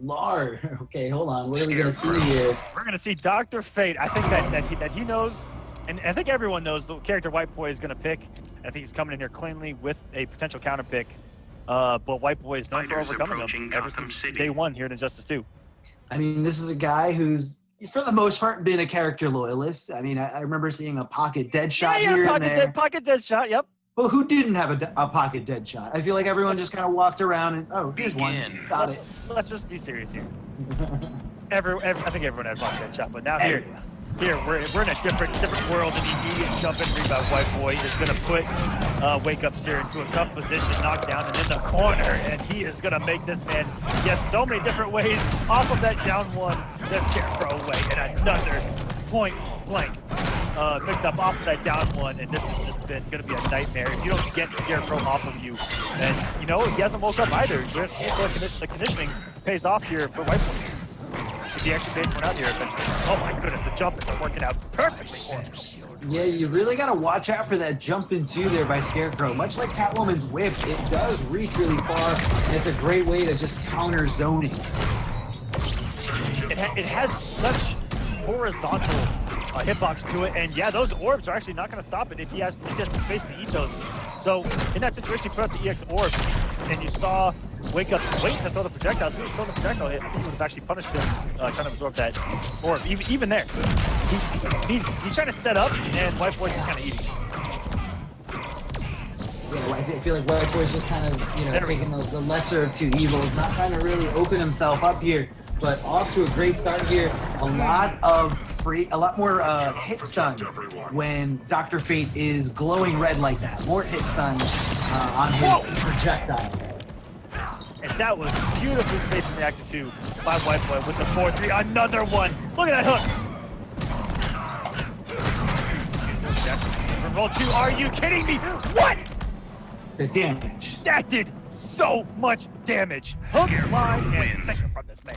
Lard. Okay, hold on. What are we gonna see here? We're gonna see Dr. Fate. I think that he knows, and I think everyone knows the character WHITEBOI is gonna pick. I think he's coming in here cleanly with a potential counter pick. But WHITEBOI is known for overcoming them ever since day one here in Injustice 2. I mean, this is a guy who's, for the most part, been a character loyalist. I mean, I remember seeing a pocket dead shot here and there. Pocket dead shot, yep. Well, who didn't have a pocket dead shot? I feel like everyone just kind of walked around and, oh, here's one. Got it. Let's just be serious here. I think everyone had a pocket dead shot, but now here we're in a different world, and the immediate jump and rebound WHITEBOI is going to put Wake Ups here into a tough position, knocked down and in the corner, and he is going to make this man guess so many different ways off of that down one, the Scarecrow away, and another point blank mix up off of that down one, and this has just been going to be a nightmare. If you don't get Scarecrow off of you, and you know, he hasn't woke up either. You have to see if the conditioning pays off here for WHITEBOI. If he actually baits one out here eventually. Oh my goodness, the jump is working out perfectly for him. Yeah, you really got to watch out for that jump in two there by Scarecrow. Much like Catwoman's whip, it does reach really far, and it's a great way to just counter zoning. It has such horizontal hitbox to it, and yeah, those orbs are actually not going to stop it if he has the space to eat those. So in that situation, you put out the EX orb, and you saw Wake Up wait to throw the projectiles. If he was throwing the projectile hit, I think he would have actually punished him trying to absorb that orb. Even there, he's trying to set up, and WHITEBOI's just kind of eating. Yeah, I feel like WHITEBOI's just kind of, you know, taking the lesser of two evils, not trying to really open himself up here, but off to a great start here. A lot more hit stun when Dr. Fate is glowing red like that. More hit stun on his projectile. And that was beautifully spaced and reacted to by WHITEBOI with the 4-3. Another one. Look at that hook. From roll two. Are you kidding me? What? The damage. That did so much damage. Hook, line, and second from this man.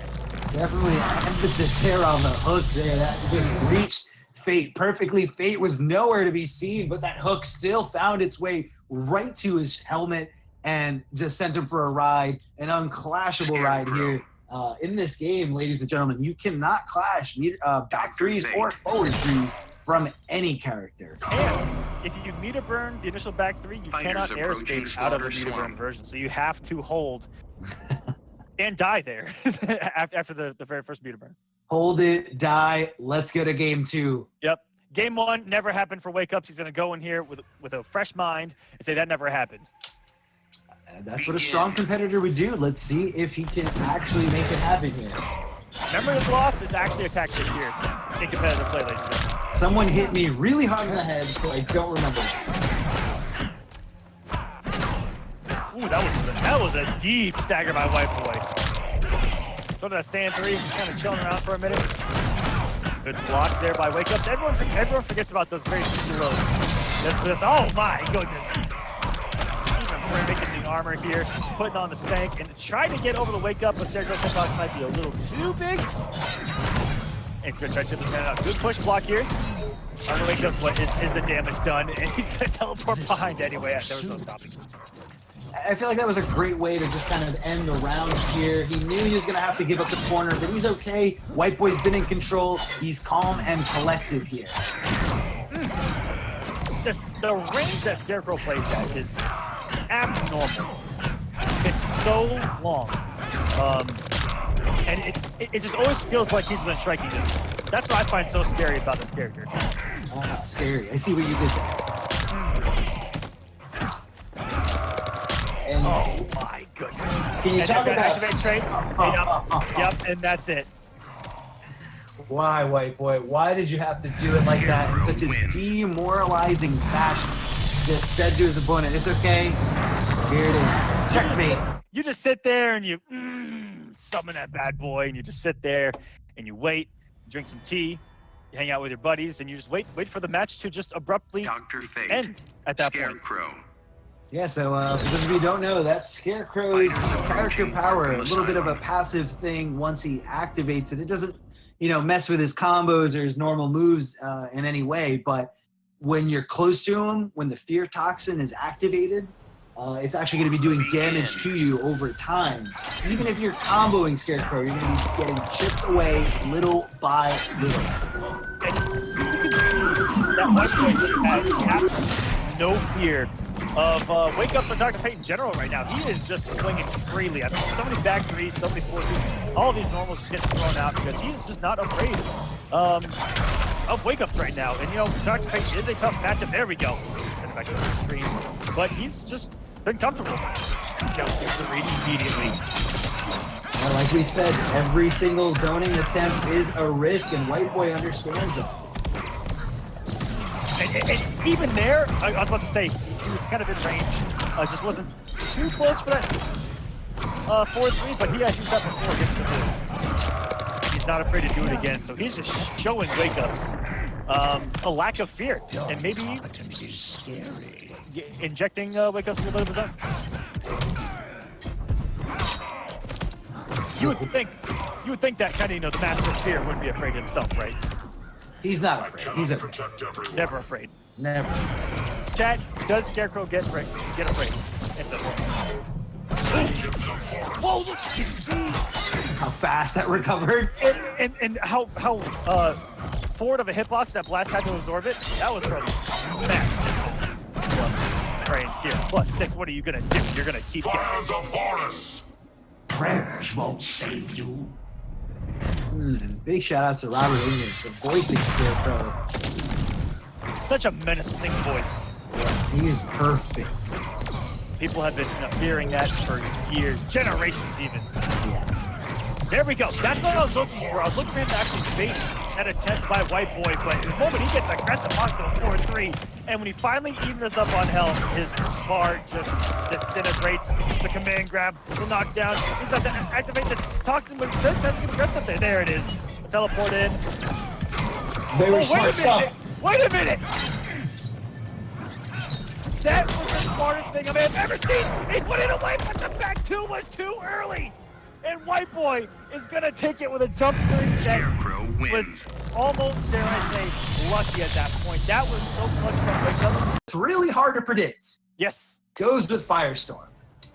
Definitely an emphasis there on the hook there. That just reached Fate perfectly. Fate was nowhere to be seen, but that hook still found its way right to his helmet and just sent him for a ride, an unclashable ride here in this game, ladies and gentlemen. You cannot clash back threes or forward threes from any character. And if you meter burn the initial back three, you cannot air escape out of the meter burn version. So you have to hold and die there after the very first meter burn. Hold it, die. Let's go to game two. Yep. Game one never happened for Wake Ups. He's going to go in here with a fresh mind and say that never happened. That's what a strong competitor would do. Let's see if he can actually make it happen here. Memory of loss is actually a tactic here in competitive play, ladies and gentlemen. Someone hit me really hard in the head, so I don't remember. Ooh, that was a deep stagger by WHITEBOI. Go to that stand three, just kind of chilling around for a minute. Good blocks there by Wake Ups. Everyone forgets about those very easy lows. Oh my goodness. We're making the armor here, putting on the stank, and trying to get over the Wake Up, but Scarecrow hitbox might be a little too big. And he's going to try to chip his man out. Good push block here. On the Wake Up, but is the damage done? And he's going to teleport behind anyway. There was no stopping. I feel like that was a great way to just kind of end the round here. He knew he was going to have to give up the corner, but he's okay. WHITEBOI's been in control. He's calm and collective here. The range that Scarecrow plays at is abnormal. It's so long. And it just always feels like he's been striking this. That's what I find so scary about this character. Scary. I see what you did there. And oh my goodness. Can you talk about activate trade? Yep, and that's it. Why, WHITEBOI? Why did you have to do it like that in such a demoralizing fashion? Just said to his opponent, it's okay. Here it is. Checkmate. You just sit there and you summon that bad boy, and you just sit there and you wait, drink some tea, you hang out with your buddies, and you just wait for the match to just abruptly end at that point. Yeah, so for those of you who don't know, that's Scarecrow's character power. A little bit of a passive thing once he activates it. It doesn't, you know, mess with his combos or his normal moves in any way, but when you're close to him, when the fear toxin is activated, it's actually going to be doing damage to you over time. Even if you're comboing Scarecrow, you're going to be getting chipped away little by little. And you can see that WHITEBOI just has no fear of wake up for Dr. Fate in general right now. He is just swinging freely. I mean, so many back threes, so many 4-2s. All these normals just get thrown out because he is just not afraid of wake ups right now. And you know, Dr. Fate is a tough matchup. There we go. Send it back to the screen. But he's just been comfortable. Gets the read immediately. Well, like we said, every single zoning attempt is a risk, and WHITEBOI understands it. And even there, I was about to say, he was kind of in range. Just wasn't too close for that 4-3, but he has used that before against the board. He's not afraid to do it again, so he's just showing wake-ups. A lack of fear, and maybe injecting wake-ups into a bit of his own. You would think that kind of, you know, the master of fear wouldn't be afraid himself, right? He's not afraid. He's never afraid. Never. Chat, does Scarecrow get afraid? Whoa! Look, you see how fast that recovered, and how forward of a hitbox that blast had to absorb it. That was from max plus frames here. +6. What are you gonna do? You're gonna keep guessing. Prayers won't save you. Big shout out to Robert English for voicing Scarecrow. Such a menacing voice. He is perfect. People have been fearing that for years, generations even. Yeah. There we go. That's what I was looking for. I was looking for him to actually face that attempt by WHITEBOI, but the moment he gets aggressive onto a 4-3, and when he finally evens us up on health, his bar just disintegrates. The command grab, the knockdown. He's got to activate the toxin, but he's testing aggressive there. There it is. Teleport in. Very smart stuff. Wait a minute! That was the smartest thing I may have ever seen! He put it away, but the back two was too early! And WHITEBOI is gonna take it with a jump through that was almost, dare I say, lucky at that point. That was so clutch from wake-ups. It's really hard to predict. Yes. Goes with Firestorm.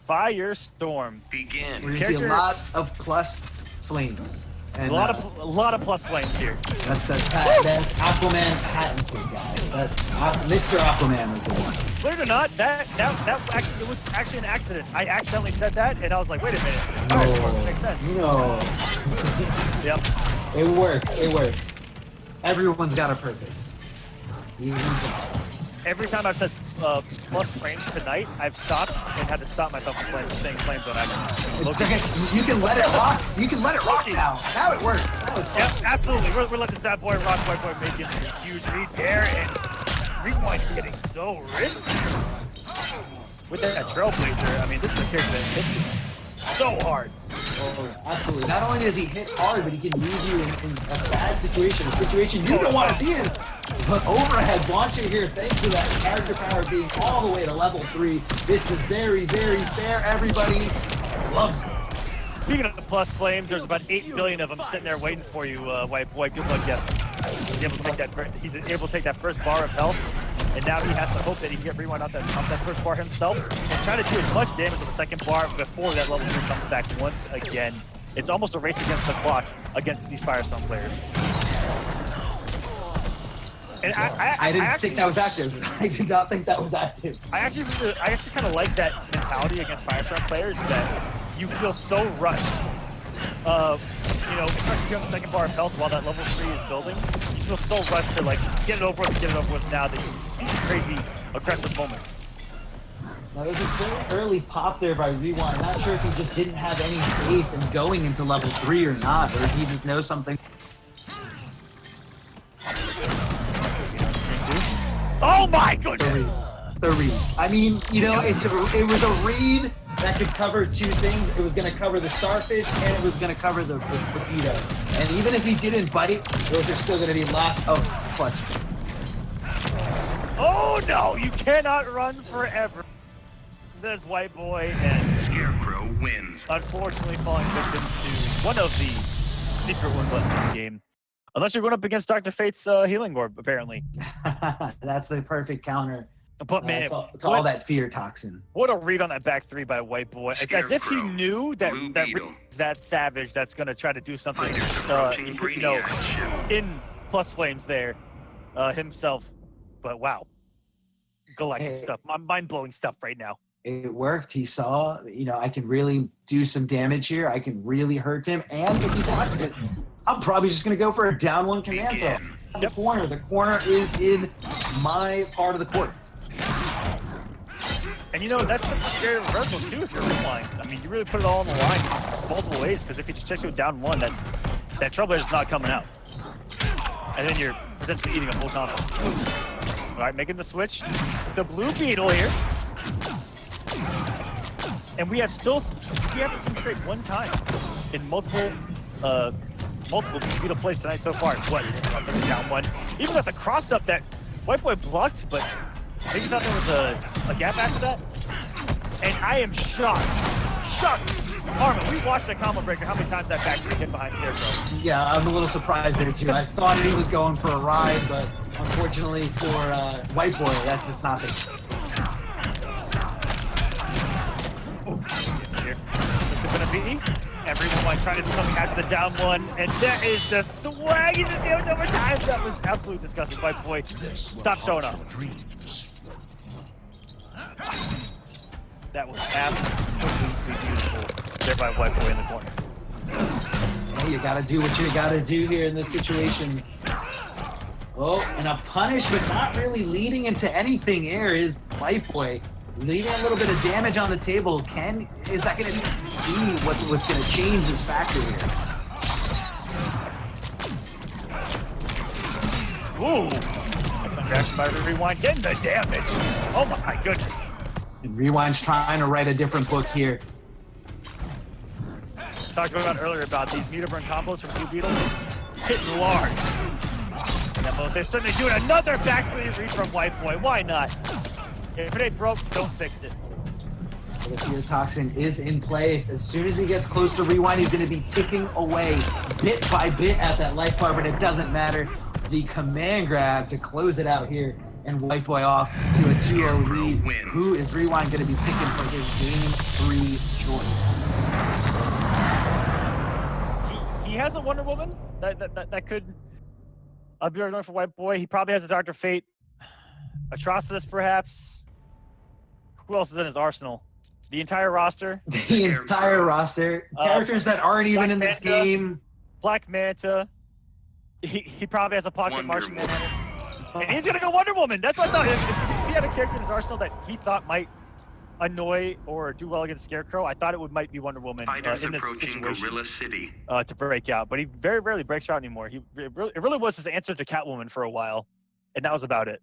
Firestorm. Begin. We're gonna see a lot of plus flames. And, a lot of plus flames here. That's Aquaman patented, guys. Mr. Aquaman was the one. Believe it or not, it was actually an accident. I accidentally said that, and I was like, wait a minute. Firestorm makes sense. No. Yep. It works. It works. Everyone's got a purpose. Even every time I've said plus frames tonight, I've stopped and had to stop myself from saying flames on accident. Okay. You can let it rock. You can let it rock now. Now it works. Yep, absolutely. We're letting this bad boy rock. WHITEBOI making a huge read there, and Rewind is getting so risky. With that Trailblazer, I mean, this is a character that hits so hard. Oh, absolutely. Not only does he hit hard, but he can leave you in a bad situation, a situation you don't want to be in. But overhead launcher here, thanks to that character power being all the way to level 3. This is very, very fair. Everybody loves it. Speaking of the plus flames, there's about 8 billion of them sitting there waiting for you, WHITEBOI. Good luck guessing. He's able to take that first bar of health, and now he has to hope that he can get Rewind off that first bar himself and try to do as much damage on the second bar before that level 3 comes back once again. It's almost a race against the clock against these Firestorm players. And I didn't think that was active. I did not think that was active. I actually kind of like that mentality against Firestorm players, that you feel so rushed. You know, especially if you're on the second bar of health while that level 3 is building, you feel so rushed to like get it over with now that you see some crazy aggressive moments. Now there's a very early pop there by Rewind. I'm not sure if he just didn't have any faith in going into level 3 or not, or if he just knows something. Oh my goodness! The read. I mean, you know, it was a read that could cover 2 things. It was going to cover the starfish, and it was going to cover the Beetle. And even if he didn't bite, those are still going to be lots of plus. Oh no! You cannot run forever. There's WHITEBOI, and Scarecrow wins. Unfortunately, falling victim to one of the secret one buttons in the game. Unless you're going up against Dr. Fate's healing orb, apparently. That's the perfect counter. But man, it's all that fear toxin. What a read on that back three by WHITEBOI. It's as if he knew that that savage that's gonna try to do something, you know, in plus flames there himself. But wow, galactic stuff, mind-blowing stuff right now. It worked. He saw, you know, I can really do some damage here. I can really hurt him, and if he blocks it, I'm probably just gonna go for a down one command throw. The corner. The corner is in my part of the court. And you know, that's a scary reversal too if you're rewind. I mean, you really put it all on the line multiple ways, because if he just checks you with down one, that Trailblazer's not coming out. And then you're potentially eating a full combo. All right, making the switch. The blue Beetle here. And we haven't seen trade one time in multiple Beetle plays tonight so far. What? Down one. Even with the cross up that WHITEBOI blocked, but maybe thought there was a gap after that. And I am shocked. Armin, we watched the combo breaker. How many times that back three hit behind SCARECROW? Yeah, I'm a little surprised there too. I thought he was going for a ride, but unfortunately for WHITEBOI, that's just not the case. Here. Looks like gonna be everyone trying to do something after the down one, and that is just swagging the damage over time. That was absolutely disgusting. WHITEBOI, stop showing up. That was absolutely beautiful there by WHITEBOI in the corner. Hey, you gotta do what you gotta do here in this situation. Oh, and a punish, but not really leading into anything here is WHITEBOI. Leaving a little bit of damage on the table. Is that going to be what's going to change this factor here? Ooh, excellent reaction by Rewind, getting the damage. Oh my goodness. And Rewind's trying to write a different book here. Talked about earlier about these meter burn combos from Blue Beetle hitting large. And they're certainly doing another back three read from WHITEBOI. Why not? If it ain't broke, don't fix it. The fear toxin is in play. As soon as he gets close to Rewind, he's going to be ticking away bit by bit at that life bar, but it doesn't matter. The command grab to close it out here and WHITEBOI off to a 2-0 lead. Who is Rewind going to be picking for his game 3 choice? He has a Wonder Woman that could be going for WHITEBOI. He probably has a Dr. Fate. Atrocitus, perhaps. Who else is in his arsenal? The entire roster? The entire roster. Characters that aren't even in this game. Black Manta. He probably has a pocket Martian Manhunter. And he's going to go Wonder Woman. That's what I thought. If he had a character in his arsenal that he thought might annoy or do well against SCARECROW, I thought it might be Wonder Woman in this situation to break out. But he very rarely breaks out anymore. It really was his answer to Catwoman for a while. And that was about it.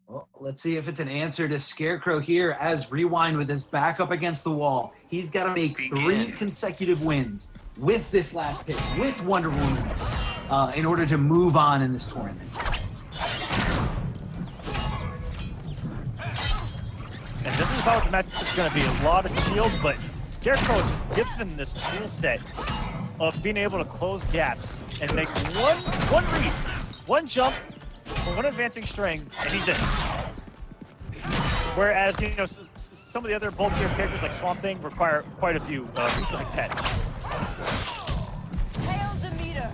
Well, let's see if it's an answer to SCARECROW here as Rewind with his back up against the wall. He's got to make 3 consecutive wins with this last pick, with Wonder Woman, in order to move on in this tournament. And this is about the match. It's going to be a lot of shields, but SCARECROW just gives them this tool set of being able to close gaps and make one read, one jump, one advancing string, and he's in. Whereas, you know, some of the other bulkier characters like Swamp Thing require quite a few reads like that. Hail Demeter!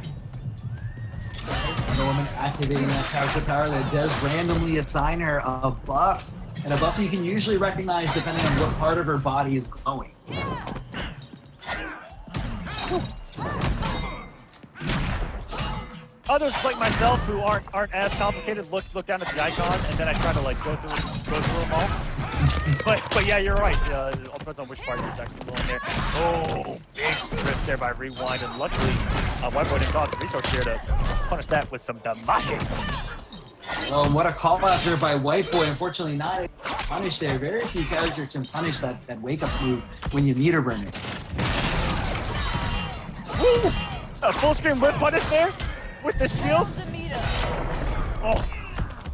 Wonder Woman activating that character power that does randomly assign her a buff. And a buff you can usually recognize depending on what part of her body is glowing. Others like myself who aren't as complicated look down at the icon and then I try to like go through them all. But yeah, you're right. It all depends on which part you're actually going there. Oh, big risk there by Rewind, and luckily WHITEBOI didn't call the resource here to punish that with some damage. Oh, what a call out there by WHITEBOI. Unfortunately, not able to punish there. Very few characters can punish that wake up move when you meter burn it. Woo! A full screen whip punish there with the shield. Oh,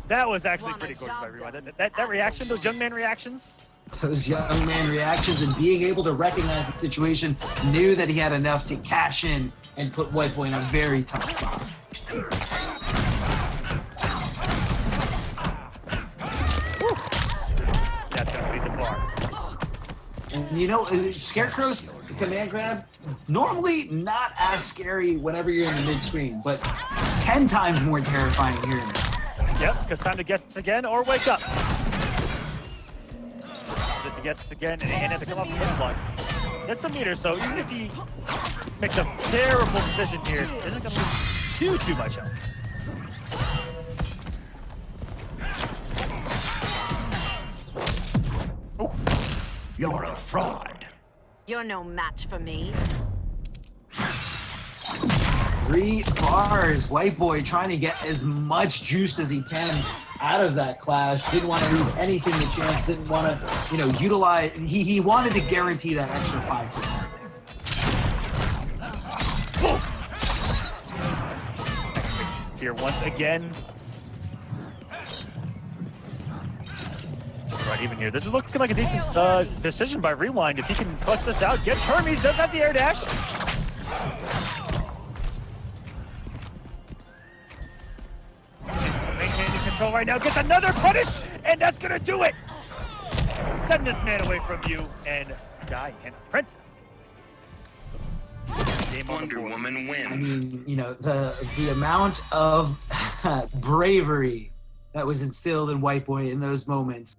that was actually pretty good by Rewind. That reaction, those young man reactions. Those young man reactions and being able to recognize the situation, knew that he had enough to cash in and put WHITEBOI in a very tough spot. Woo. You know, Scarecrow's command grab, normally not as scary whenever you're in the mid-screen, but 10 times more terrifying here. Yep, because time to guess again or wake up. To guess again and have to come up with one. That's the meter, so even if he makes a terrible decision here, it isn't going to lose too much health. Oh. You're a fraud. You're no match for me. 3 bars. WHITEBOI trying to get as much juice as he can out of that clash. Didn't want to leave anything to chance. Didn't want to, you know, utilize. He wanted to guarantee that extra 5% there. Here once again. Right, even here. This is looking like a decent decision by Rewind. If he can clutch this out, gets Hermes, does have the air dash. Maintaining control right now, gets another punish, and that's gonna do it. Send this man away from you and die, and Princess. Game Wonder Woman I wins. mean, you know, the amount of bravery that was instilled in WHITEBOI in those moments.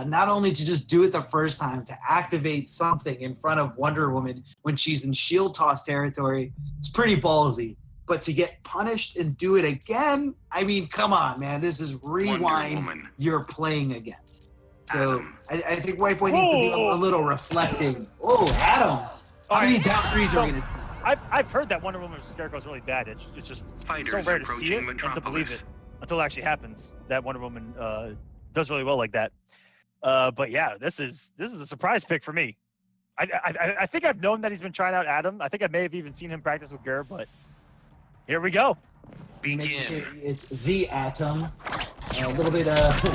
Not only to just do it the first time, to activate something in front of Wonder Woman when she's in shield toss territory, it's pretty ballsy. But to get punished and do it again, I mean, come on, man. This is Rewind you're playing against. So I think WHITEBOI needs to do a little reflecting. Oh, Adam. How many down threes are we going to see? I've heard that Wonder Woman vs. Scarecrow is really bad. It's just so rare to see it and to believe it until it actually happens. That Wonder Woman does really well like that. But yeah, this is a surprise pick for me. I think I've known that he's been trying out Adam. I think I may have even seen him practice with Gur, but here we go. Making sure it's the Atom. A little bit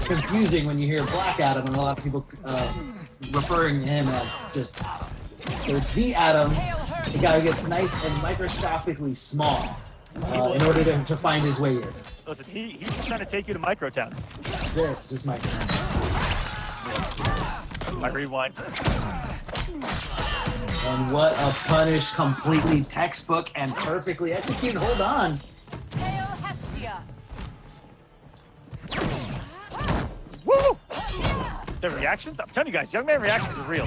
confusing when you hear Black Adam, and a lot of people referring to him as just Atom. So it's the Atom, the guy who gets nice and microscopically small in order to find his way here. Listen, he's just trying to take you to Microtown. There, just Microtown. My Rewind. And what a punish, completely textbook and perfectly executed. Hold on. Woo! The reactions? I'm telling you guys, young man reactions are real.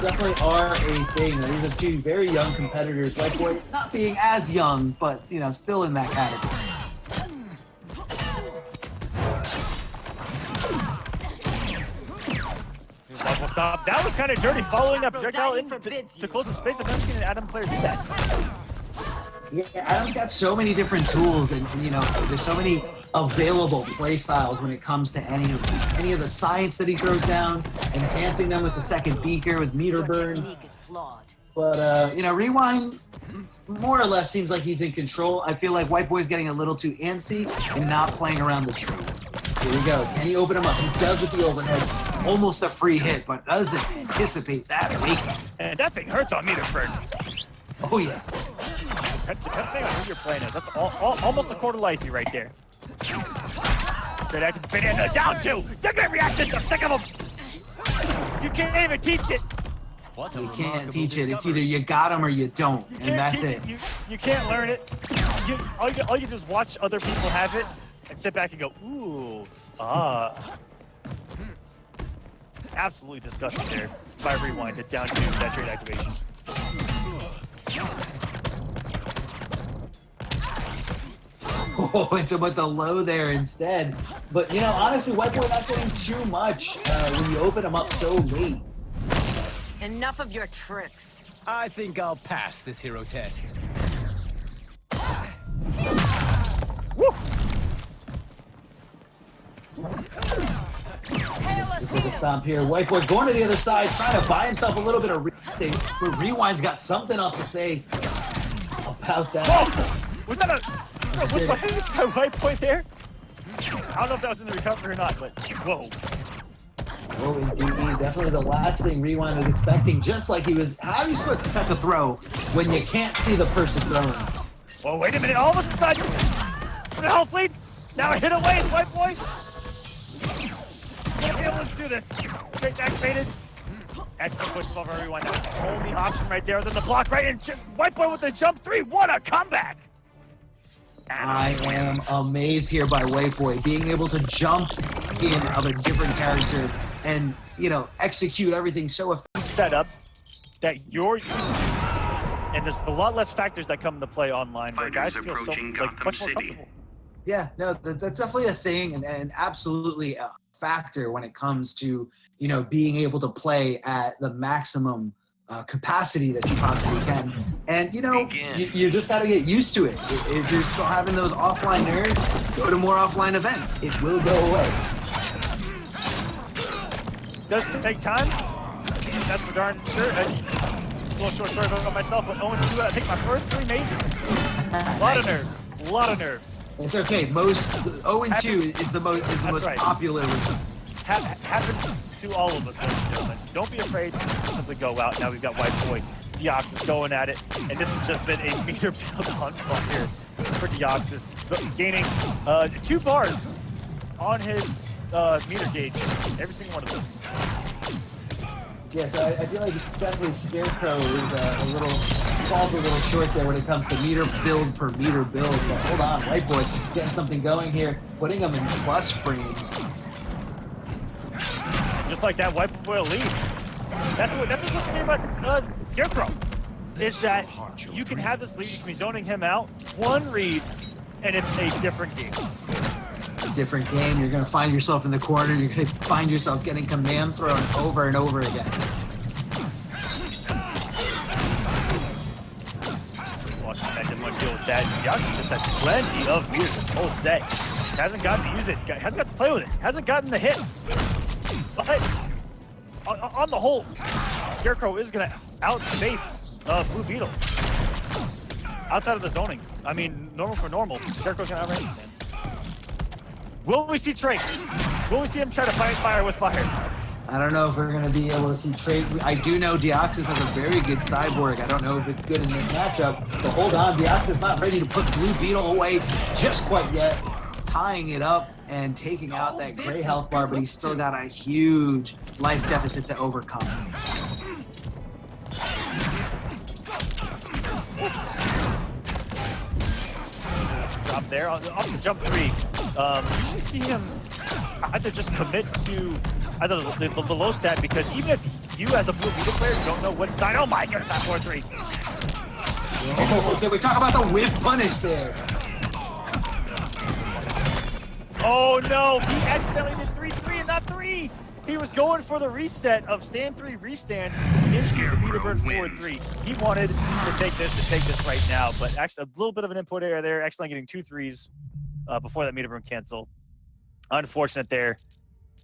Definitely are a thing. These are 2 very young competitors. WHITEBOI not being as young, but you know, still in that category. Level stop. That was kind of dirty, following up projectile in to close the space. I've never seen an Adam player do that. Yeah, Adam's got so many different tools, and you know, there's so many available play styles when it comes to any of the science that he throws down, enhancing them with the second beaker with meter burn. But you know, Rewind more or less seems like he's in control. I feel like WHITEBOI's getting a little too antsy and not playing around the tree. Here we go. Can he open him up? He does with the overhead. Almost a free hit, but doesn't anticipate that wake up. And that thing hurts on meter burn. Oh yeah. Depending on who you're playing as, that's almost a quarter lifey right there. Good active banana down 2. Second reactions, I'm sick of them. You can't even teach it. You can't teach it. It's either you got him or you don't, and that's it. You can't learn it. All you do is watch other people have it and sit back and go, ooh, Absolutely disgusting there by Rewind it down to that trade activation. Oh, it's about the low there instead. But, you know, honestly, WHITEBOI not getting too much when you open him up so late. Enough of your tricks. I think I'll pass this hero test. Woo! Look at the stomp here. WHITEBOI going to the other side, trying to buy himself a little bit of reacting, but Rewind's got something else to say about that. Oh! Was that a... What WHITEBOI there? I don't know if that was in the recovery or not, but whoa. Oh, indeed. Definitely the last thing Rewind was expecting, just like he was. How are you supposed to tuck a throw when you can't see the person throwing? Well, wait a minute. Almost inside. For the health lead. Now a hit away is WHITEBOI. Gonna be able to do this. Straight activated. Excellent push above everyone. That was the only option right there. Then the block right in. WHITEBOI with the jump 3. What a comeback! I am amazed here by WHITEBOI being able to jump in of a different character and, you know, execute everything so effectively. Setup that you're used to, and there's a lot less factors that come into play online where guys feel so like much more comfortable. Yeah, no, that's definitely a thing and absolutely a factor when it comes to, you know, being able to play at the maximum capacity that you possibly can. And, you know, you just got to get used to it. If you're still having those offline nerves, go to more offline events. It will go away. Does take time. That's for darn sure. A little short story about myself, but 0-2, I think my first 3 majors. A lot of nerves. A lot of nerves. It's okay. Most 0-2 is the most right. popular result. Happens to all of us, ladies and gentlemen. Don't be afraid to simply go out. Now we've got WHITEBOI. Deoxys going at it, and this has just been a meter build onslaught here for Deoxys, gaining 2 bars on his meter gauge. Every single one of those. Yeah, so I feel like definitely Scarecrow is falls a little short there when it comes to meter build per meter build. But hold on, WHITEBOI getting something going here, putting him in plus frames. Just like that, WHITEBOI lead. That's what's supposed to be about Scarecrow. Is that you can have this lead, you can be zoning him out, 1 read, and it's a different game. It's a different game. You're going to find yourself in the corner. You're going to find yourself getting command thrown over and over again. Watching that didn't want to deal with that. Deoxys just had plenty of meters this whole set. Hasn't gotten to use it. Hasn't got to play with it. Hasn't gotten the hits. But on the whole, Scarecrow is going to outspace Blue Beetle. Outside of the zoning. I mean, normal for normal. Scarecrow's going to outrun him. Will we see Trey? Will we see him try to fight fire with fire? I don't know if we're going to be able to see Trey. I do know Deoxys has a very good Cyborg. I don't know if it's good in this matchup. But hold on, Deoxys not ready to put Blue Beetle away just quite yet. Tying it up and taking out that gray health bar, but he's still got a huge life deficit to overcome. Drop there off the jump 3. You see him either just commit to either the low stat, because even if you as a Blue Beetle player don't know what side, oh my goodness, that 4-3. Oh, can we talk about the whiff punish there? Oh no, he accidentally did 3-3 and not 3. He was going for the reset of stand 3 restand into the meter burn 4-3. He wanted to take this and take this right now, but actually a little bit of an input error there, accidentally getting 2 3s before that meter burn cancel. Unfortunate there.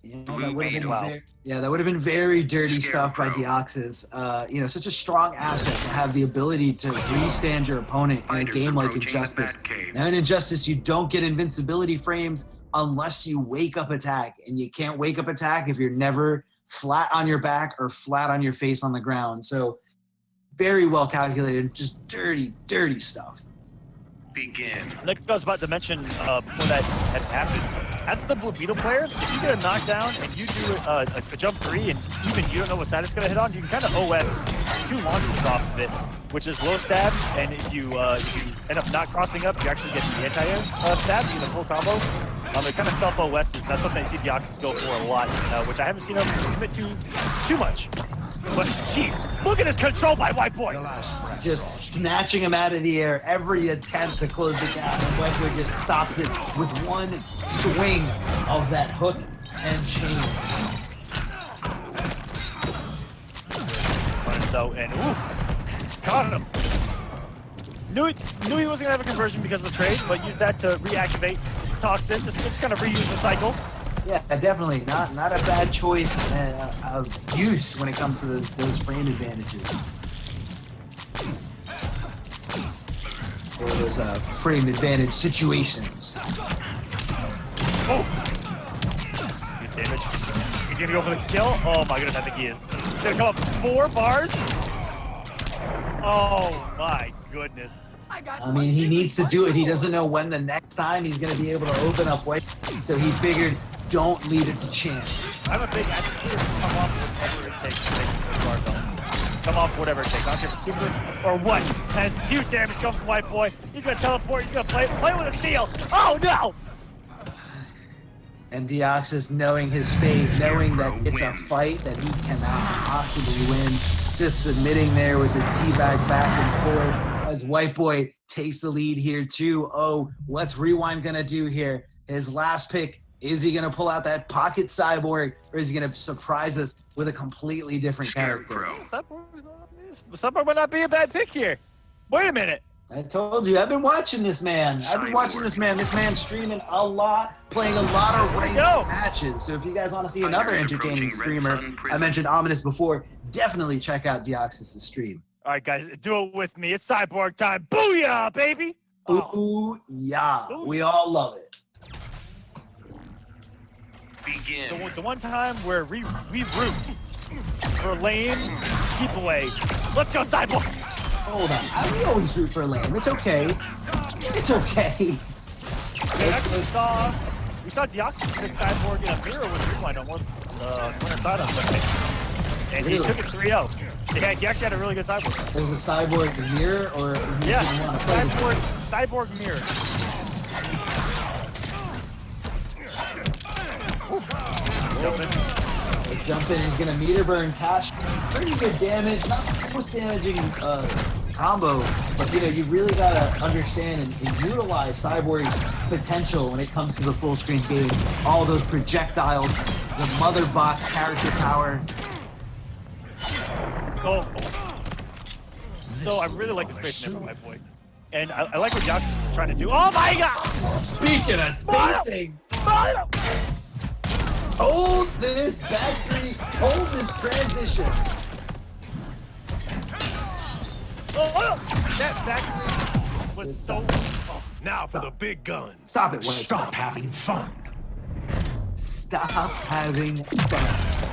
Yeah, that would have been very dirty stuff by Deoxys. You know, such a strong asset to have the ability to restand your opponent in a game like Injustice. Now in Injustice, you don't get invincibility frames unless you wake up attack, and you can't wake up attack if you're never flat on your back or flat on your face on the ground. So very well calculated, just dirty, dirty stuff. Begin. Like I was about to mention before that had happened, as the Blue Beetle player, if you get a knockdown and you do a jump 3 and even you don't know what side it's going to hit on, you can kind of OS 2 launches off of it, which is low stab, and if you end up not crossing up, you actually get the anti-air stab, you get the full combo. It kind of self-OSs. That's something I see Deoxys go for a lot, which I haven't seen him commit to too much. But jeez, look at his control by WHITEBOI. Just snatching him out of the air. Every attempt to close the gap, and WHITEBOI just stops it with one swing of that hook and chain. Though, and ooh, caught him. Knew he wasn't gonna have a conversion because of the trade, but used that to reactivate Toxin. Just kind of reuse the cycle. Yeah, definitely not a bad choice of use when it comes to those frame advantages. Or those frame advantage situations. Oh, good damage. He's gonna go for the kill. Oh my goodness, I think he is. He's gonna come up 4 bars. Oh my goodness. I mean, he needs to do it. He doesn't know when the next time he's going to be able to open up white. So he figured don't leave it to chance. I'm a big advocate of come off whatever it takes to make the guard though. Come off whatever it takes. I don't care if it's super or what. And it's huge damage coming from WHITEBOI. He's gonna teleport, he's gonna play with a steal. Oh no! And Deoxys, knowing his fate, knowing that it's a fight that he cannot possibly win, just submitting there with the teabag back and forth as WHITEBOI takes the lead here too. Oh, what's Rewind gonna do here? His last pick, is he gonna pull out that pocket Cyborg, or is he gonna surprise us with a completely different character? Cyborg might not be a bad pick here. Wait a minute. I told you, I've been watching this man. I've been watching this man. This man's streaming a lot, playing a lot of ranked matches. So if you guys want to see another entertaining streamer, I mentioned Ominous before, definitely check out Deoxys' stream. All right, guys, do it with me. It's Cyborg time. Booyah, baby! Ooh, yeah. We all love it. Begin. The one time where we root for lane, keep away. Let's go, Cyborg! Hold on. We always root for Lame. It's okay. It's okay. We actually saw Deoxys pick Cyborg in a mirror with Rewind on one side on Sunday. And he took it 3-0. Yeah, he actually had a really good Cyborg. There was a Cyborg mirror, or Cyborg mirror. Jumping, he's gonna meter burn cash. Pretty good damage, not the most damaging combo, but you really gotta understand and utilize Cyborg's potential when it comes to the full screen game. All those projectiles, the mother box character power. So I really like the spacing there from WHITEBOI. And I like what Deoxys is trying to do. Oh my god! Speaking of spacing, hold this back three, hold this transition. That back was so... Now for the big guns. Stop it, Wayne. Stop having fun. Stop having fun.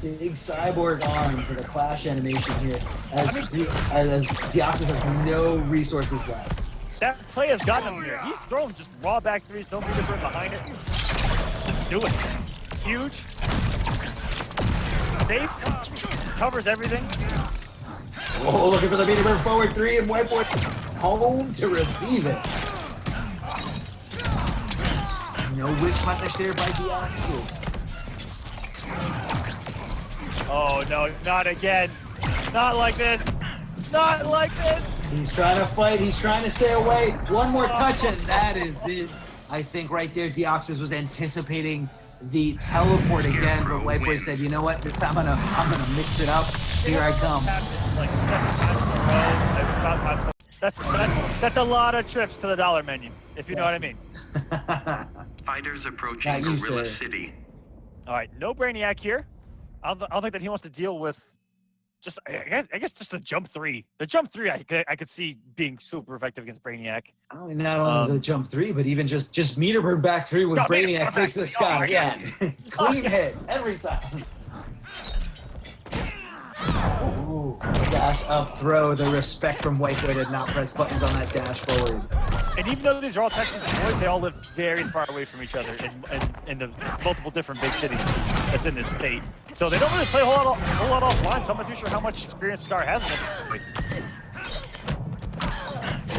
Big Cyborg arm for the clash animation here, as Deoxys has no resources left. That play has gotten him here. He's throwing just raw back threes, no meter burn behind it. Just do it. It's huge. Safe. Covers everything. Oh, looking for the meter burn forward three, and WHITEBOI home to receive it. No whip punish there by Deoxys. Oh no, not again. Not like this. Not like this. He's trying to fight. He's trying to stay away. One more touch, and that is it. I think right there, Deoxys was anticipating the teleport again, but WHITEBOI said, "You know what? This time I'm gonna mix it up. Here I come." Like 7 times in a row. That's a lot of trips to the dollar menu, if you know what I mean. Fighters approaching Gorilla City. All right, no Brainiac here. I don't think that he wants to deal with just, I guess just the jump three. The jump three, I could see being super effective against Brainiac. I mean, not only the jump three, but even just meter burn back three when Brainiac takes the sky. Yeah, clean hit every time. Ooh, dash up throw. The respect from WHITEBOI to not press buttons on that dash forward. And even though these are all Texas boys, they all live very far away from each other in the multiple different big cities that's in this state. So they don't really play a whole lot offline, so I'm not too sure how much experience Scar has in it.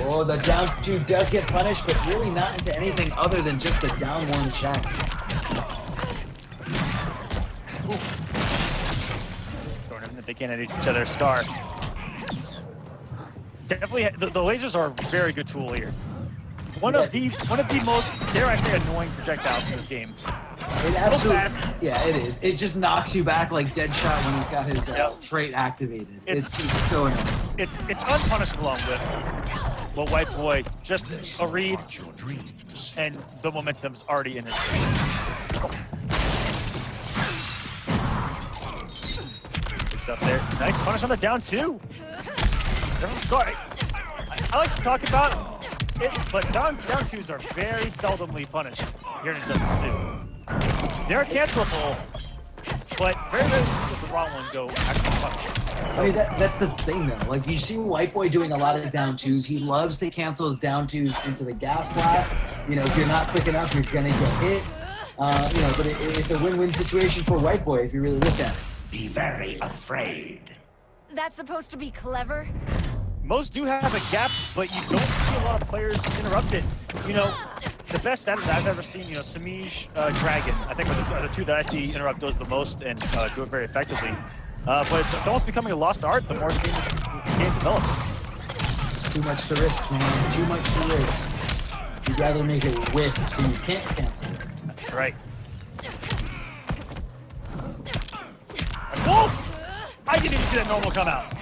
Oh, the down two does get punished, but really not into anything other than just the down one check. Throwing everything that they can at each other. Scar. Definitely, the lasers are a very good tool here. One of the most, dare I say, annoying projectiles in this game. It absolutely, yeah, it is. It just knocks you back like Deadshot when he's got his trait activated. It's so annoying. It's unpunishable on whip. Well, WHITEBOI, just a read, and the momentum's already in his face. Good stuff there. Nice punish on the down two. Scar. I like to talk about it, but down twos are very seldomly punished here in Injustice 2. They're cancelable, but very good if the wrong one go actually punish. I mean, that's the thing, though. Like, you see WHITEBOI doing a lot of down twos. He loves to cancel his down twos into the gas blast. You know, if you're not quick enough, you're going to get hit. But it's a win-win situation for WHITEBOI if you really look at it. Be very afraid. That's supposed to be clever? Most do have a gap, but you don't see a lot of players interrupt it. The best that I've ever seen, Samij, Dragon, I think are the two that I see interrupt those the most and do it very effectively. But it's almost becoming a lost art the more the game develops. Too much to risk, man. Too much to risk. You'd rather make it whiff so you can't cancel it. That's right. Whoa! I didn't even see that normal come out.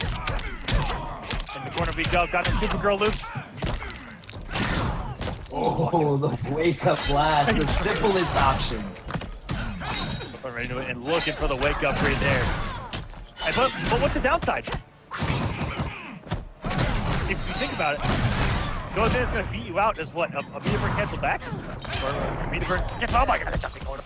In the corner we go. Got the Supergirl loops. Oh, the wake-up blast. The simplest option. Right into it and looking for the wake-up right there. But what's the downside? If you think about it, the only thing that's going to beat you out is what? A meter burn cancel back? Or a meter burn? Oh my god, jumping corner.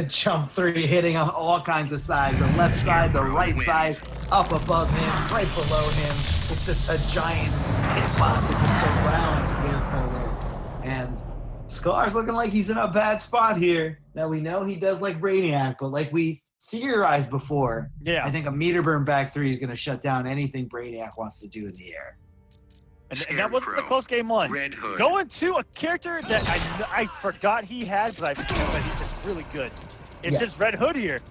Jump 3 hitting on all kinds of sides. The left side, the right side, up above him, right below him. It's just a giant hitbox that just surrounds SCARECROW there. And Scar's looking like he's in a bad spot here. Now we know he does like Brainiac, but like we theorized before, I think a meter burn back 3 is going to shut down anything Brainiac wants to do in the air. And that wasn't the close game one. Going to a character that I forgot he had, but I think he's just really good. It's just Red Hood here.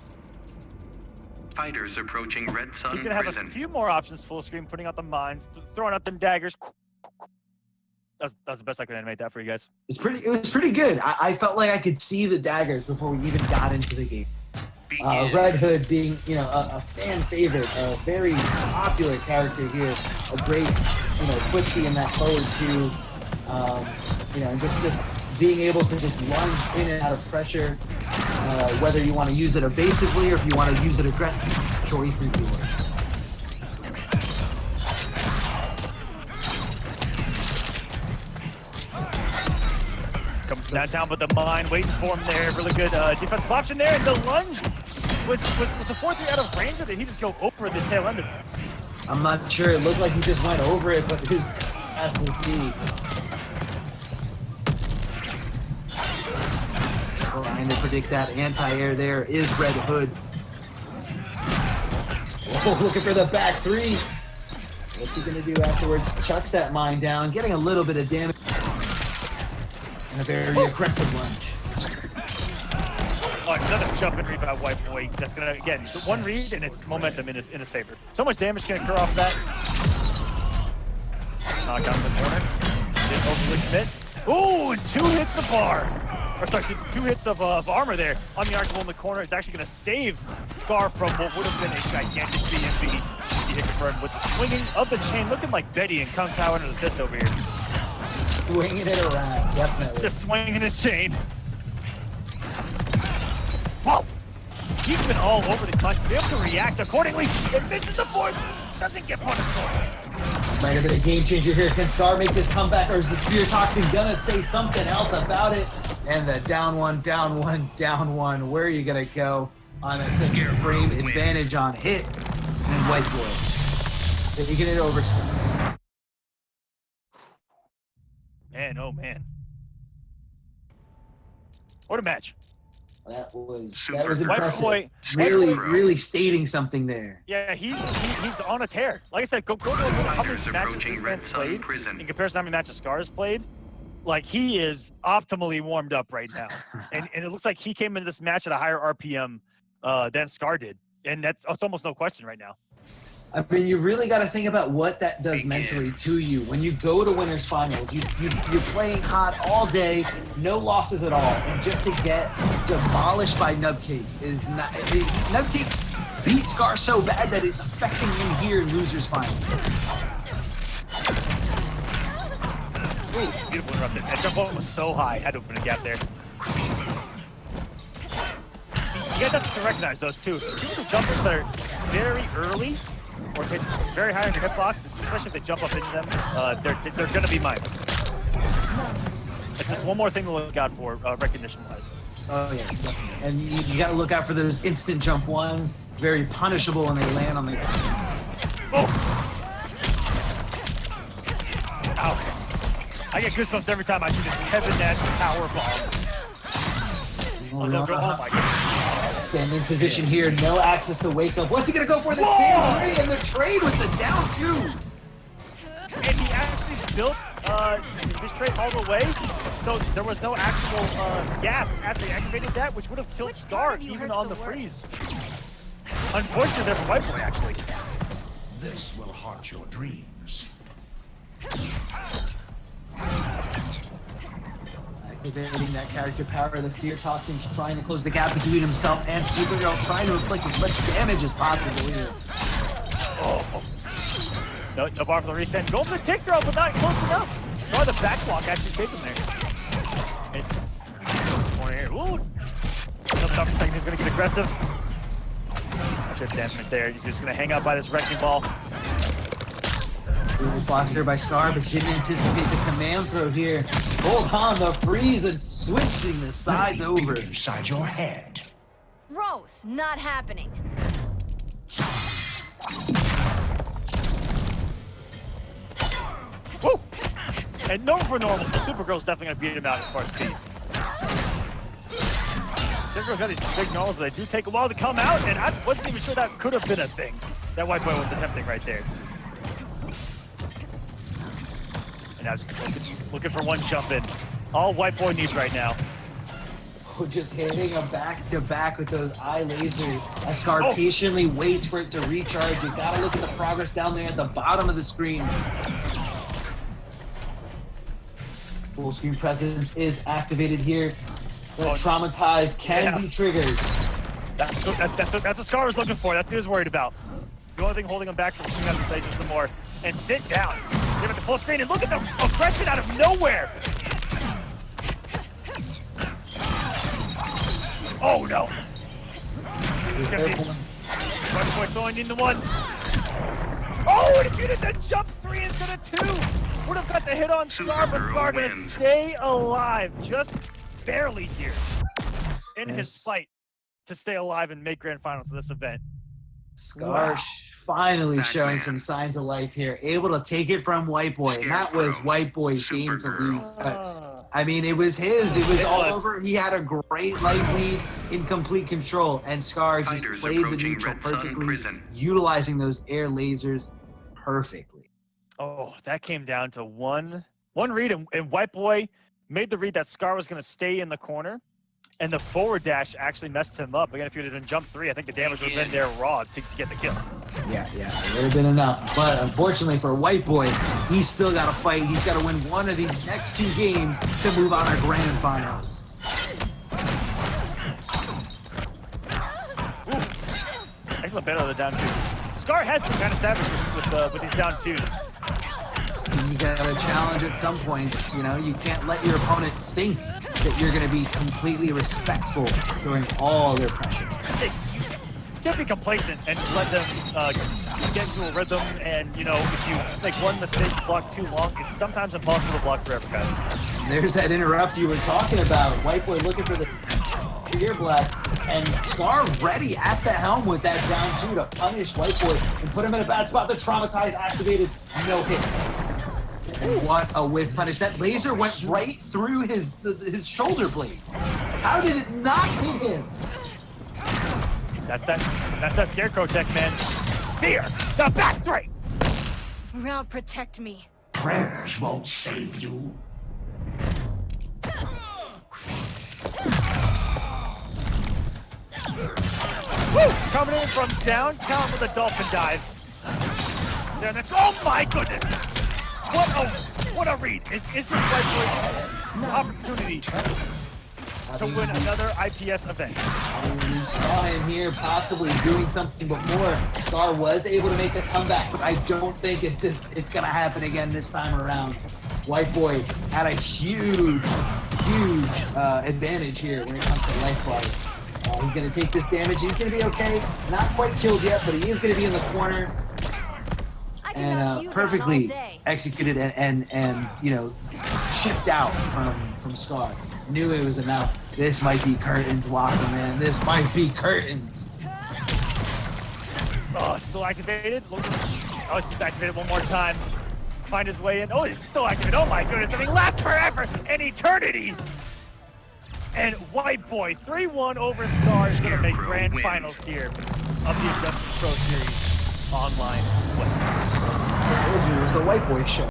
Fighters approaching Red Sun He's gonna have a few more options full screen, putting out the mines, throwing out them daggers. That was the best I could animate that for you guys. It was pretty good. I felt like I could see the daggers before we even got into the game. Red Hood being, a fan favorite, a very popular character here, a great, footsie in that forward two, and just being able to just lunge in and out of pressure, whether you want to use it evasively or if you want to use it aggressively, choice is yours. Comes down with the mine, waiting for him there. Really good defensive option there, and the lunge was the 4-3 out of range, or did he just go over the tail end of it? I'm not sure. It looked like he just went over it, but who has to see? Trying to predict that anti-air there is Red Hood. Oh, looking for the back 3. What's he going to do afterwards? Chucks that mine down, getting a little bit of damage. And a very aggressive lunge. Oh, another jump and read by WHITEBOI. That's gonna, again, one read and it's momentum in his favor. So much damage can occur off that. Knock out in the corner. Didn't overly commit. Ooh, and 2 hits of bar. Or sorry, 2 hits of armor there on the archable in the corner. It's actually gonna save Scar from what would have been a gigantic BMB. He hit confirmed with the swinging of the chain, looking like Betty and Kung Pao under the fist over here. Swinging it around, definitely. Just swinging his chain. Whoa! He's been all over the place. Be able to react accordingly. If this is the fourth, doesn't get punished for it. Might have been a game changer here. Can Scar make this comeback, or is the Spear Toxin gonna say something else about it? And the down one, down one, down one. Where are you gonna go on a frame advantage on hit? And WHITEBOI taking it over. Man, oh man. What a match. That was impressive. WHITEBOI, really stating something there. Yeah, he's on a tear. Like I said, go look at how many matches this man's played in comparison to how many matches Scar's played. Like, he is optimally warmed up right now. and it looks like he came into this match at a higher RPM than Scar did. And that's almost no question right now. I mean, you really got to think about what that does mentally to you. When you go to winners finals, you're playing hot all day, no losses at all, and just to get demolished by Nubcakes is not. Nubcakes beat Scar so bad that it's affecting him here in losers finals. Ooh, beautiful interrupted. That jump ball was so high, had to open a gap there. You guys have to recognize those two. Two of the jumpers that are very early or hit very high on your hitbox, especially if they jump up into them, they're going to be mines. It's just one more thing to look out for, recognition-wise. Oh, yeah, definitely. And you got to look out for those instant jump ones. Very punishable when they land on the... Oh! Ow. I get goosebumps every time I see this Kevin Nash power bomb. Oh my god. Standing position here, no access to wake up. What's he gonna go for? The stand and the trade with the down 2. And he actually built his trade all the way, so there was no actual gas after he activated that, which would have killed Scar even on the freeze. Unfortunately, there for WHITEBOI actually. This will haunt your dreams. Activating that character power, the fear toxin, trying to close the gap between himself and Supergirl, trying to inflict as much damage as possible here. Oh. No bar for the restand. Go for the tick throw, but not close enough. Scar the backwalk actually saved him there. Corner here. Ooh. Another second, he's gonna get aggressive. Chip damage there. He's just gonna hang out by this wrecking ball. Blocks there by Scar, but didn't anticipate the command throw here. Hold on, the freeze and switching the sides over. Inside your head. Gross, not happening. Woo! And no for normal, the Supergirl's definitely gonna beat him out as far as speed. Supergirl's got these big knowledge, but they do take a while to come out, and I wasn't even sure that could have been a thing that WHITEBOI was attempting right there. And now just looking for one jump in. All WHITEBOI needs right now. Just hitting him back to back with those eye lasers. As Scar patiently waits for it to recharge. You gotta look at the progress down there at the bottom of the screen. Full screen presence is activated here. The traumatized can be triggered. That's what Scar was looking for. That's what he was worried about. The only thing holding him back from shooting out the lasers some more. And sit down. Give it the full screen and look at the aggression out of nowhere. Oh no. This is gonna be WHITEBOI still only needing the 1. Oh, and if you did the jump 3 instead of 2, would have got the hit on Scar, but Scar gonna stay alive just barely here in his fight to stay alive and make grand finals of this event. Scar finally showing some signs of life here, able to take it from WHITEBOI, and that was WHITEBOI's game to lose. I mean, it was his. It was all over. He had a great life lead in complete control, and Scar just played the neutral perfectly, utilizing those air lasers perfectly. Oh, that came down to one read, and WHITEBOI made the read that Scar was going to stay in the corner, and the forward dash actually messed him up. Again, if you had done jump 3, I think the damage would have been there raw to get the kill. Yeah, it would have been enough. But unfortunately for WHITEBOI, he's still got to fight. He's got to win one of these next 2 games to move on to grand finals. Ooh. Excellent battle of the down 2. Scar has been kind of savage with these down 2s. You gotta challenge at some points. You know, you can't let your opponent think that you're gonna be completely respectful during all their pressure. You can't be complacent and just let them get into a rhythm. And you know, if you make one mistake, block too long, it's sometimes impossible to block forever, guys. There's that interrupt you were talking about. WHITEBOI looking for the fear blast, and Scar ready at the helm with that down 2 to punish WHITEBOI and put him in a bad spot. The traumatized activated, no hit. And what a whiff punish. That laser went right through his shoulder blades. How did it not hit him? That's that Scarecrow tech, man. Fear, the back 3. Round, protect me. Prayers won't save you. Woo! Coming in from downtown with a dolphin dive. There, that's, oh my goodness! What a read! Is this WHITEBOI's opportunity to win another IPS event? We saw him here possibly doing something before. Scar was able to make a comeback, but I don't think it's gonna happen again this time around. WHITEBOI had a huge advantage here when it comes to life bar. He's gonna take this damage. He's gonna be okay. Not quite killed yet, but he is gonna be in the corner. And perfectly executed and you know, chipped out from Scar. Knew it was enough. This might be curtains walking, man. This might be curtains. Oh, it's still activated. Oh, it's just activated one more time. Find his way in. Oh, it's still activated. Oh my goodness, I mean, lasts forever, an eternity. And WHITEBOI 3-1 over Scar is going to make grand finals here of the Injustice Pro Series Online West. I told you it was the WHITEBOI show.